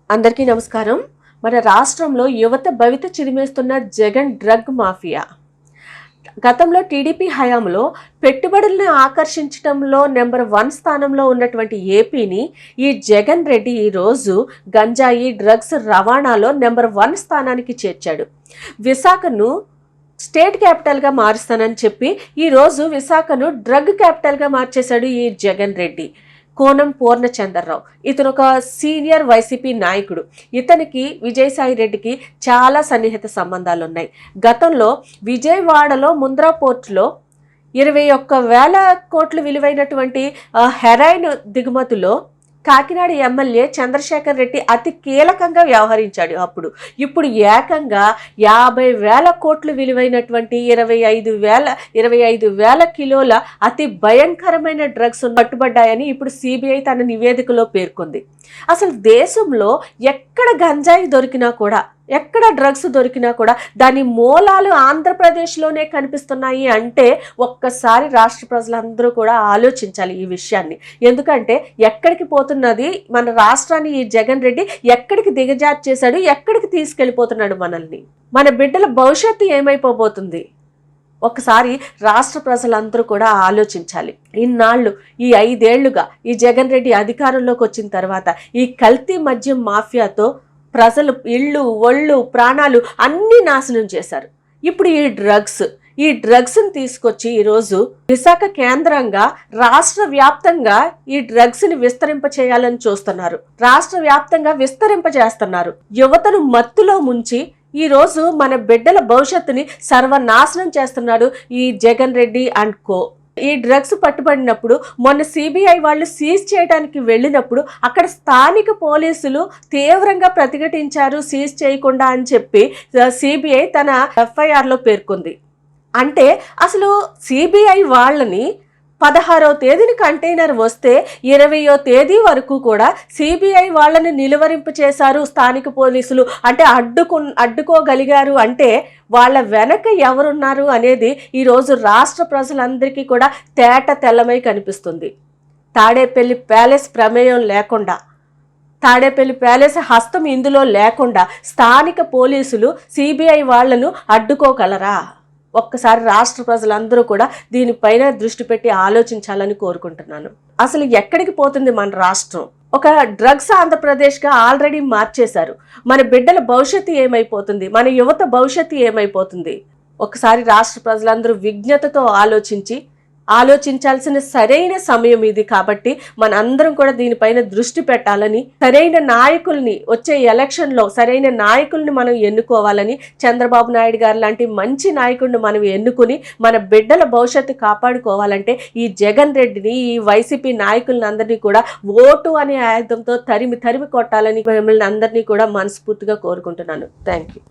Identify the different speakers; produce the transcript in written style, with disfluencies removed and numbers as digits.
Speaker 1: అందరికీ నమస్కారం. మన రాష్ట్రంలో యువత భవిత చిరిమేస్తున్న జగన్ డ్రగ్ మాఫియా. గతంలో టీడీపీ హయాంలో పెట్టుబడులను ఆకర్షించడంలో నెంబర్ 1 స్థానంలో ఉన్నటువంటి ఏపీని ఈ జగన్ రెడ్డి ఈరోజు గంజాయి డ్రగ్స్ రవాణాలో నెంబర్ 1 స్థానానికి చేర్చాడు. విశాఖను స్టేట్ క్యాపిటల్గా మారుస్తానని చెప్పి ఈరోజు విశాఖను డ్రగ్ క్యాపిటల్గా మార్చేశాడు ఈ జగన్ రెడ్డి. కోనం పూర్ణచంద్రరావు ఇతను ఒక సీనియర్ వైసీపీ నాయకుడు. ఇతనికి విజయసాయి రెడ్డికి చాలా సన్నిహిత సంబంధాలు ఉన్నాయి. గతంలో విజయవాడలో ముంద్రా పోర్టులో 21,000 కోట్లు విలువైనటువంటి హెరాయిన్ దిగుమతిలో కాకినాడ ఎమ్మెల్యే చంద్రశేఖర్ రెడ్డి అతి కీలకంగా వ్యవహరించాడు. ఇప్పుడు ఏకంగా 50,000 కోట్లు విలువైనటువంటి 25,000 కిలోల అతి భయంకరమైన డ్రగ్స్ పట్టుబడ్డాయని ఇప్పుడు సిబిఐ తన నివేదికలో పేర్కొంది. అసలు దేశంలో ఎక్కడ గంజాయి దొరికినా కూడా, ఎక్కడ డ్రగ్స్ దొరికినా కూడా దాని మూలాలు ఆంధ్రప్రదేశ్లోనే కనిపిస్తున్నాయి అంటే ఒక్కసారి రాష్ట్ర ప్రజలందరూ కూడా ఆలోచించాలి ఈ విషయాన్ని. ఎందుకంటే ఎక్కడికి పోతున్నది మన రాష్ట్రాన్ని ఈ జగన్ రెడ్డి, ఎక్కడికి దిగజారు చేశాడు, ఎక్కడికి తీసుకెళ్ళిపోతున్నాడు మనల్ని, మన బిడ్డల భవిష్యత్తు ఏమైపోబోతుంది ఒక్కసారి రాష్ట్ర ప్రజలందరూ కూడా ఆలోచించాలి. ఇన్నాళ్ళు ఈ 5 ఏళ్లుగా ఈ జగన్ రెడ్డి అధికారంలోకి వచ్చిన తర్వాత ఈ కల్తీ మద్యం మాఫియాతో ప్రజలు ఇళ్ళు ఒళ్ళు ప్రాణాలు అన్నీ నాశనం చేశారు. ఇప్పుడు ఈ డ్రగ్స్ని తీసుకొచ్చి ఈరోజు విశాఖ కేంద్రంగా రాష్ట్ర వ్యాప్తంగా ఈ డ్రగ్స్ని విస్తరింపచేయాలని చూస్తున్నారు. రాష్ట్ర వ్యాప్తంగా విస్తరింపజేస్తున్నారు. యువతను మత్తులో ముంచి ఈరోజు మన బిడ్డల భవిష్యత్తుని సర్వనాశనం చేస్తున్నాడు ఈ జగన్ రెడ్డి అండ్ కో. ఈ డ్రగ్స్ పట్టుబడినప్పుడు మొన్న సిబిఐ వాళ్ళు సీజ్ చేయడానికి వెళ్ళినప్పుడు అక్కడ స్థానిక పోలీసులు తీవ్రంగా ప్రతిఘటించారు సీజ్ చేయకుండా అని చెప్పి సిబిఐ తన ఎఫ్ఐఆర్లో పేర్కొంది. అంటే అసలు సిబిఐ వాళ్ళని 16వ తేదీని కంటైనర్ వస్తే 20వ తేదీ వరకు కూడా సిబిఐ వాళ్ళని నిలువరింపు చేశారు స్థానిక పోలీసులు. అంటే అడ్డుకోగలిగారు అంటే వాళ్ళ వెనక ఎవరున్నారు అనేది ఈరోజు రాష్ట్ర ప్రజలందరికీ కూడా తేట తెల్లమై కనిపిస్తుంది. తాడేపల్లి ప్యాలెస్ ప్రమేయం లేకుండా, తాడేపల్లి ప్యాలెస్ హస్తం ఇందులో లేకుండా స్థానిక పోలీసులు సిబిఐ వాళ్లను అడ్డుకోగలరా? ఒక్కసారి రాష్ట్ర ప్రజలందరూ కూడా దీనిపైన దృష్టి పెట్టి ఆలోచించాలని కోరుకుంటున్నాను. అసలు ఎక్కడికి పోతుంది మన రాష్ట్రం? ఒక డ్రగ్స్ ఆంధ్రప్రదేశ్గా ఆల్రెడీ మార్చేశారు. మన బిడ్డల భవిష్యత్తు ఏమైపోతుంది? మన యువత భవిష్యత్తు ఏమైపోతుంది? ఒకసారి రాష్ట్ర ప్రజలందరూ విజ్ఞతతో ఆలోచించాల్సిన సరైన సమయం ఇది. కాబట్టి మనందరం కూడా దీనిపైన దృష్టి పెట్టాలని, సరైన నాయకుల్ని వచ్చే ఎలక్షన్లో సరైన నాయకుల్ని మనం ఎన్నుకోవాలని, చంద్రబాబు నాయుడు గారు లాంటి మంచి నాయకుడిని మనం ఎన్నుకుని మన బిడ్డల భవిష్యత్తు కాపాడుకోవాలంటే ఈ జగన్ రెడ్డిని, ఈ వైసీపీ నాయకుల్ని అందరినీ కూడా ఓటు అనే ఆయుధంతో తరిమి కొట్టాలని మిమ్మల్ని అందరినీ కూడా మనస్ఫూర్తిగా కోరుకుంటున్నాను. Thank you.